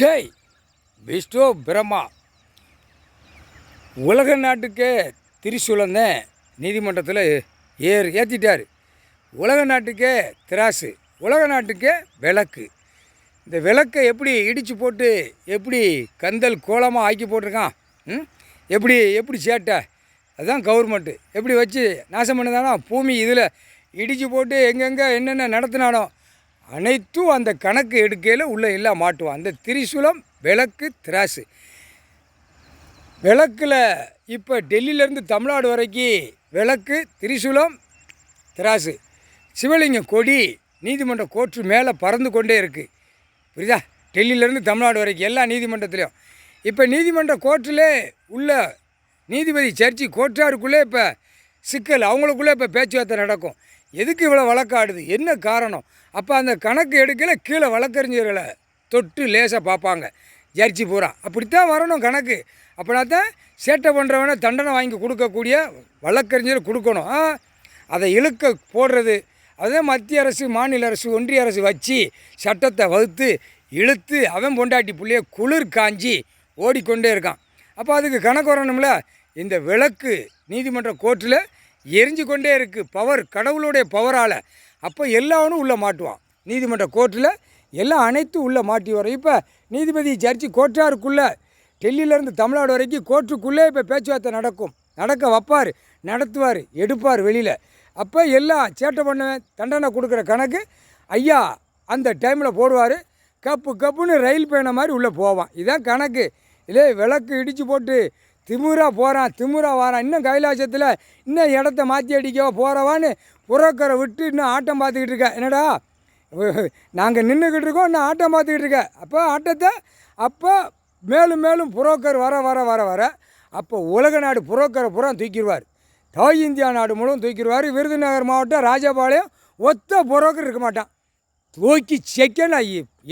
ஷேய் விஷ்ணு பிரம்மா உலக நாட்டுக்கே திரிசூலந்தேன் நீதிமன்றத்தில் ஏற்றிட்டார். உலக நாட்டுக்கே திராசு, உலக நாட்டுக்கே விளக்கு. இந்த விளக்கை எப்படி இடித்து போட்டு எப்படி கந்தல் கோலமாக ஆக்கி போட்டிருக்கான். எப்படி எப்படி சேட்டை அதுதான் கவர்மெண்ட்டு எப்படி வச்சு நாசம் பண்ணதானோ பூமி இதில் இடித்து போட்டு எங்கெங்கே என்னென்ன நடத்தினானோ அனைத்தும் அந்த கணக்கு எடுக்கையில் உள்ளே எல்லாம் மாட்டுவான். அந்த திரிசூலம் விளக்கு திராசு. விளக்கில் இப்போ டெல்லியிலேருந்து தமிழ்நாடு வரைக்கும் விளக்கு திரிசூலம் திராசு. சிவலிங்கம் கொடி நீதிமன்ற கோர்ட்டு மேலே பறந்து கொண்டே இருக்குது. புரியுதா? டெல்லியிலேருந்து தமிழ்நாடு வரைக்கும் எல்லா நீதிமன்றத்துலேயும் இப்போ நீதிமன்ற கோர்ட்டில் உள்ள நீதிபதி சர்ச்சி கோர்ட்டாருக்குள்ளே இப்போ சிக்கல், அவங்களுக்குள்ளே இப்போ பேச்சுவார்த்தை நடக்கும். எதுக்கு இவ்வளோ வழக்காடுது, என்ன காரணம்? அப்போ அந்த கணக்கு எடுக்கல கீழே வழக்கறிஞர்களை தொட்டு லேசாக பார்ப்பாங்க ஜட்ஜி பூரா. அப்படித்தான் வரணும் கணக்கு. அப்படின்னா தான் சேட்டை பண்ணுறவனை தண்டனை வாங்கி கொடுக்கக்கூடிய வழக்கறிஞர் கொடுக்கணும். அதை இழுக்க போடுறது அதே மத்திய அரசு, மாநில அரசு, ஒன்றிய அரசு வச்சு சட்டத்தை வகுத்து இழுத்து அவன் பொண்டாட்டி பிள்ளைய குளிர் காஞ்சி ஓடிக்கொண்டே இருக்கான். அப்போ அதுக்கு கணக்கு வரணும்ல. இந்த விளக்கு நீதிமன்ற கோர்ட்டில் எரிஞ்சு கொண்டே இருக்குது பவர், கடவுளுடைய பவரால். அப்போ எல்லாவனும் உள்ளே மாட்டுவான். நீதிமன்ற கோர்ட்டில் எல்லாம் அனைத்தும் உள்ளே மாட்டி வரும். இப்போ நீதிபதி ஜட்ஜி கோர்ட்டாருக்குள்ளே டெல்லியிலேருந்து தமிழ்நாடு வரைக்கும் கோர்ட்டுக்குள்ளே இப்போ பேச்சுவார்த்தை நடக்க வைப்பார், நடத்துவார், எடுப்பார் வெளியில். அப்போ எல்லாம் சேட்டை பண்ணுவேன் தண்டனை கொடுக்குற கணக்கு ஐயா அந்த டைமில் போடுவார். கப்புன்னு ரயில் பயணம் மாதிரி உள்ளே போவான். இதான் கணக்கு. இல்லை விளக்கு இடித்து போட்டு திமுறாக போகிறான், திமுறாக வாரான். இன்னும் கைலாசத்தில் இன்னும் இடத்த மாற்றி அடிக்கவா போகிறவான்னு புறக்கரை விட்டு இன்னும் ஆட்டம் பார்த்துக்கிட்டு இருக்க. என்னடா நாங்கள் நின்றுக்கிட்டு இருக்கோம், இன்னும் ஆட்டம் பார்த்துக்கிட்டு இருக்க. அப்போ ஆட்டத்தை அப்போ மேலும் மேலும் புரோக்கர் வர அப்போ உலக நாடு புரோக்கரை பூரா தூக்கிடுவார். தாய் இந்தியா நாடு முழுவதும் தூக்கிடுவார். விருதுநகர் மாவட்டம் ராஜபாளையம் ஒத்த புரோக்கர் இருக்க மாட்டான். தூக்கி செக்கனா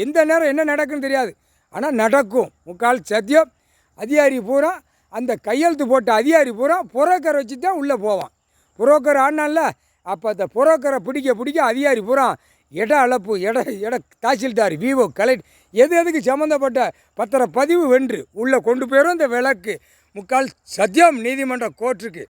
எந்த நேரம் என்ன நடக்குன்னு தெரியாது, ஆனால் நடக்கும். முக்கால் சத்தியம். அதிகாரி பூரா அந்த கையெழுத்து போட்ட அதிகாரி பூரா புரோக்கரை வச்சு தான் உள்ளே போவான். புரோக்கர் ஆனால அப்போ அந்த புரோக்கரை பிடிக்க அதிகாரி பூரா இட அளப்பு இட தாசில்தார், விவோ, கலெக்டர் எதுக்கு சம்மந்தப்பட்ட பத்திரப்பதிவு வென்று உள்ளே கொண்டு போயிடும் இந்த விளக்கு. முக்கால் சத்தியம் நீதிமன்ற கோர்ட்டுக்கு.